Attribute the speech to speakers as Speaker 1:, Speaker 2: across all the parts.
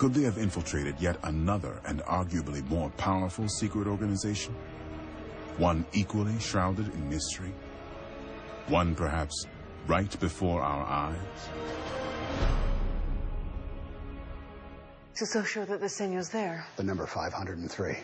Speaker 1: Could they have infiltrated yet another and arguably more powerful secret organization? One equally shrouded in mystery? One perhaps right before our eyes?
Speaker 2: So sure that the señor's there.
Speaker 3: The number 503.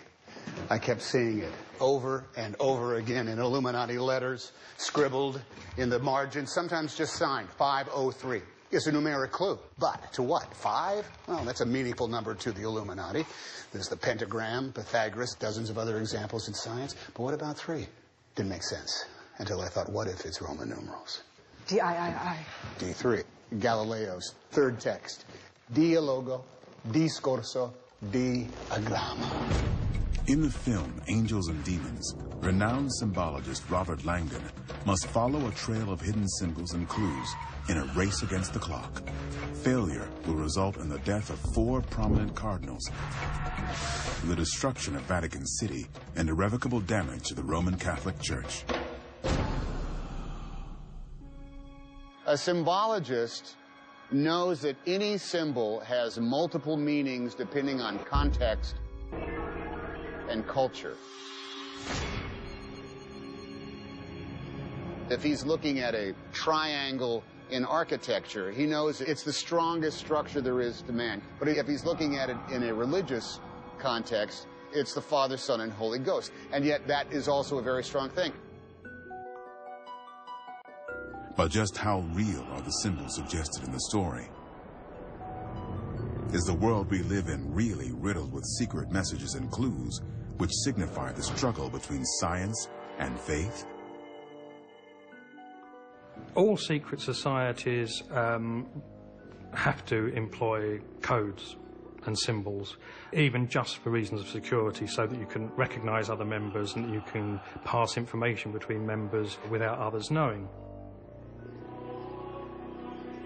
Speaker 3: I kept seeing it over and over again in Illuminati letters, scribbled in the margin, sometimes just signed 503. It's a numeric clue. But to what? 5? Well, that's a meaningful number to the Illuminati. There's the pentagram, Pythagoras, dozens of other examples in science. But what about 3? Didn't make sense until I thought, what if it's Roman numerals?
Speaker 2: D-I-I-I.
Speaker 3: D3. Galileo's third text. Dialogo, discorso, diagramma.
Speaker 1: In the film Angels and Demons, renowned symbologist Robert Langdon must follow a trail of hidden symbols and clues in a race against the clock. Failure will result in the death of 4 prominent cardinals, the destruction of Vatican City, and irrevocable damage to the Roman Catholic Church.
Speaker 3: A symbologist knows that any symbol has multiple meanings depending on context and culture. If he's looking at a triangle in architecture, he knows it's the strongest structure there is to man. But if he's looking at it in a religious context, it's the Father, Son, and Holy Ghost. And yet that is also a very strong thing.
Speaker 1: But just how real are the symbols suggested in the story? Is the world we live in really riddled with secret messages and clues which signify the struggle between science and faith?
Speaker 4: All secret societies have to employ codes and symbols, even just for reasons of security, so that you can recognize other members and you can pass information between members without others knowing.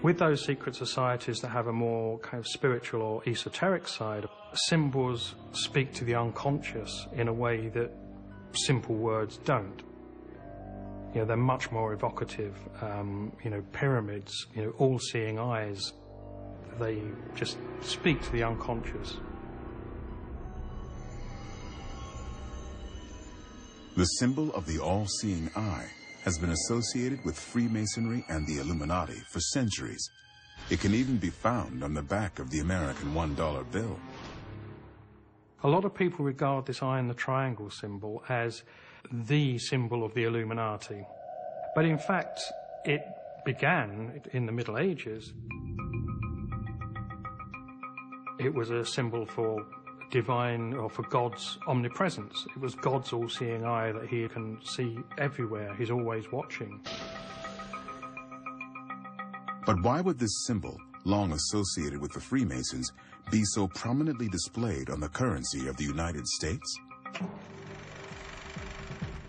Speaker 4: With those secret societies that have a more kind of spiritual or esoteric side, symbols speak to the unconscious in a way that simple words don't. You know, they're much more evocative. Pyramids, all-seeing eyes, they just speak to the unconscious.
Speaker 1: The symbol of the all-seeing eye has been associated with Freemasonry and the Illuminati for centuries. It can even be found on the back of the American $1 bill.
Speaker 4: A lot of people regard this eye in the triangle symbol as the symbol of the Illuminati. But in fact, it began in the Middle Ages. It was a symbol for divine, or for God's omnipresence. It was God's all-seeing eye that he can see everywhere. He's always watching.
Speaker 1: But why would this symbol, long associated with the Freemasons, be so prominently displayed on the currency of the United States?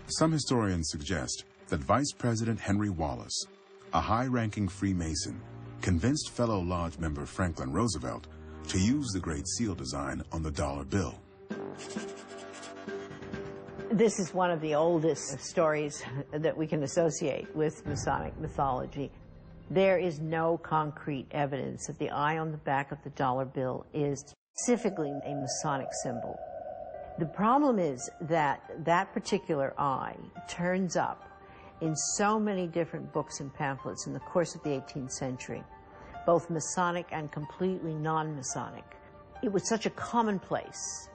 Speaker 1: Some historians suggest that Vice President Henry Wallace, a high-ranking Freemason, convinced fellow Lodge member Franklin Roosevelt to use the Great Seal design on the dollar bill.
Speaker 5: This is one of the oldest stories that we can associate with Masonic mythology. There is no concrete evidence that the eye on the back of the dollar bill is specifically a Masonic symbol. The problem is that that particular eye turns up in so many different books and pamphlets in the course of the 18th century, both Masonic and completely non-Masonic. It was such a commonplace.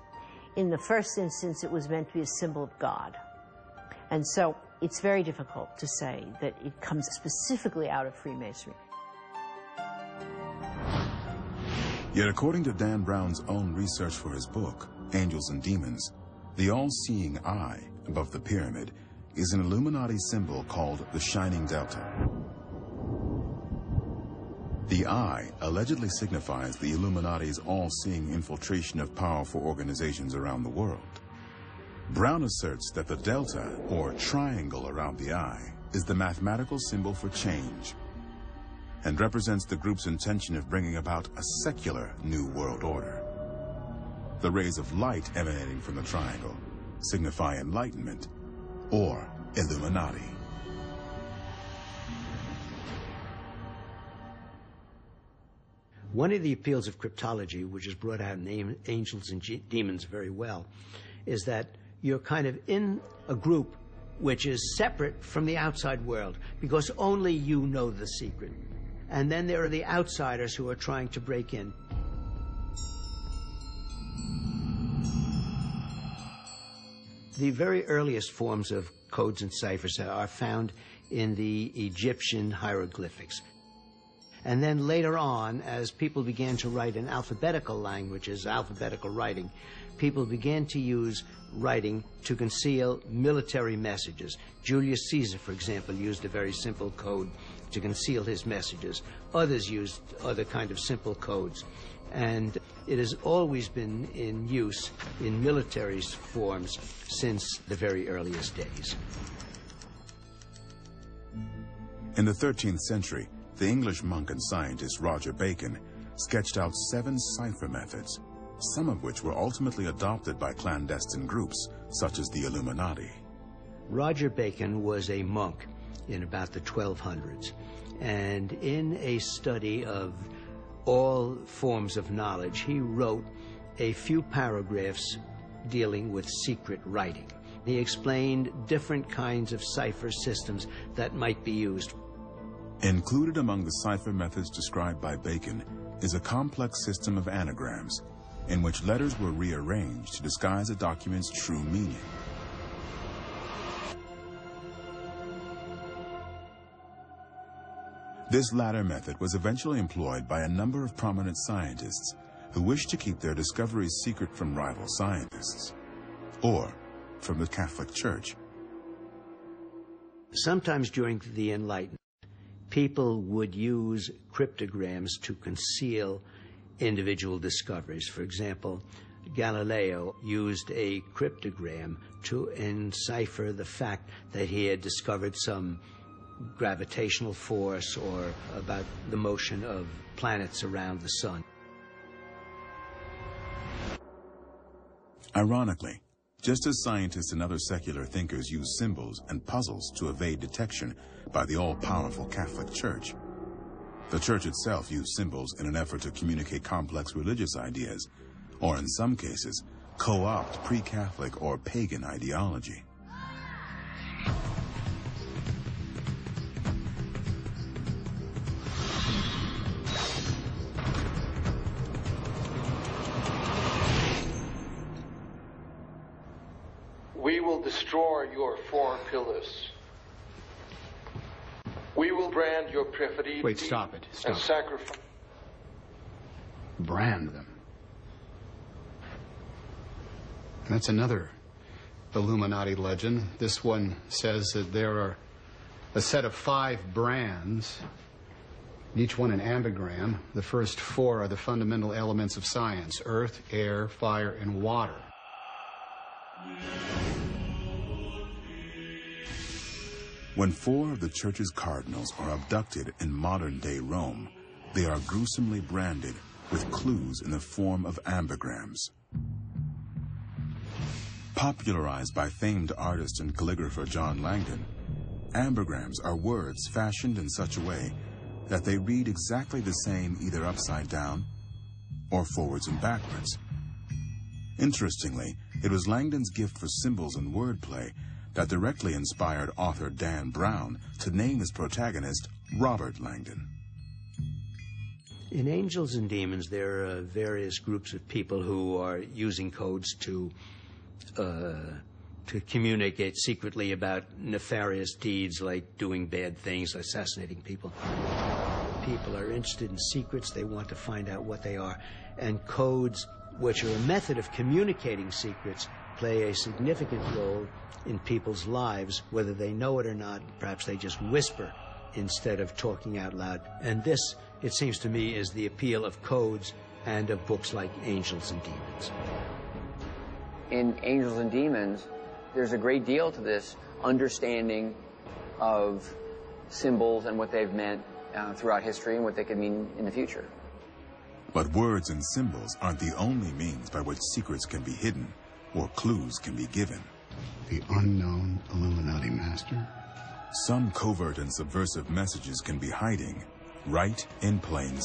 Speaker 5: In the first instance, it was meant to be a symbol of God. And so it's very difficult to say that it comes specifically out of Freemasonry.
Speaker 1: Yet according to Dan Brown's own research for his book, Angels and Demons, the all-seeing eye above the pyramid is an Illuminati symbol called the Shining Delta. The eye allegedly signifies the Illuminati's all-seeing infiltration of powerful organizations around the world. Brown asserts that the delta, or triangle around the eye, is the mathematical symbol for change and represents the group's intention of bringing about a secular new world order. The rays of light emanating from the triangle signify enlightenment or Illuminati.
Speaker 6: One of the appeals of cryptology, which is brought out in Angels and Demons very well, is that you're kind of in a group which is separate from the outside world, because only you know the secret. And then there are the outsiders who are trying to break in. The very earliest forms of codes and ciphers are found in the Egyptian hieroglyphics. And then later on, as people began to write in alphabetical languages, alphabetical writing, people began to use writing to conceal military messages. Julius Caesar, for example, used a very simple code to conceal his messages. Others used other kind of simple codes. And it has always been in use in military forms since the very earliest days.
Speaker 1: In the 13th century, the English monk and scientist Roger Bacon sketched out 7 cipher methods, some of which were ultimately adopted by clandestine groups, such as the Illuminati.
Speaker 6: Roger Bacon was a monk in about the 1200s, and in a study of all forms of knowledge, he wrote a few paragraphs dealing with secret writing. He explained different kinds of cipher systems that might be used.
Speaker 1: Included among the cipher methods described by Bacon is a complex system of anagrams, in which letters were rearranged to disguise a document's true meaning. This latter method was eventually employed by a number of prominent scientists who wished to keep their discoveries secret from rival scientists, or from the Catholic Church.
Speaker 6: Sometimes during the Enlightenment, people would use cryptograms to conceal individual discoveries. For example, Galileo used a cryptogram to encipher the fact that he had discovered some gravitational force or about the motion of planets around the sun.
Speaker 1: Ironically, just as scientists and other secular thinkers use symbols and puzzles to evade detection by the all-powerful Catholic Church, the Church itself used symbols in an effort to communicate complex religious ideas, or in some cases, co-opt pre-Catholic or pagan ideology.
Speaker 7: We will destroy your 4 pillars. We will brand your perfidy.
Speaker 3: Wait, stop it. Stop
Speaker 7: and sacrifice.
Speaker 3: Brand them. And that's another Illuminati legend. This one says that there are a set of 5 brands, each one an ambigram. The first 4 are the fundamental elements of science: earth, air, fire, and water.
Speaker 1: When 4 of the Church's cardinals are abducted in modern-day Rome, they are gruesomely branded with clues in the form of ambigrams. Popularized by famed artist and calligrapher John Langdon, ambigrams are words fashioned in such a way that they read exactly the same either upside down or forwards and backwards. Interestingly, it was Langdon's gift for symbols and wordplay that directly inspired author Dan Brown to name his protagonist Robert Langdon.
Speaker 6: In Angels and Demons, there are various groups of people who are using codes to communicate secretly about nefarious deeds like doing bad things, assassinating people. People are interested in secrets. They want to find out what they are. And codes, which are a method of communicating secrets, play a significant role in people's lives, whether they know it or not. Perhaps they just whisper instead of talking out loud. And this, it seems to me, is the appeal of codes and of books like Angels and Demons.
Speaker 8: In Angels and Demons, there's a great deal to this understanding of symbols and what they've meant throughout history and what they could mean in the future.
Speaker 1: But words and symbols aren't the only means by which secrets can be hidden or clues can be given.
Speaker 3: The unknown Illuminati master.
Speaker 1: Some covert and subversive messages can be hiding right in plain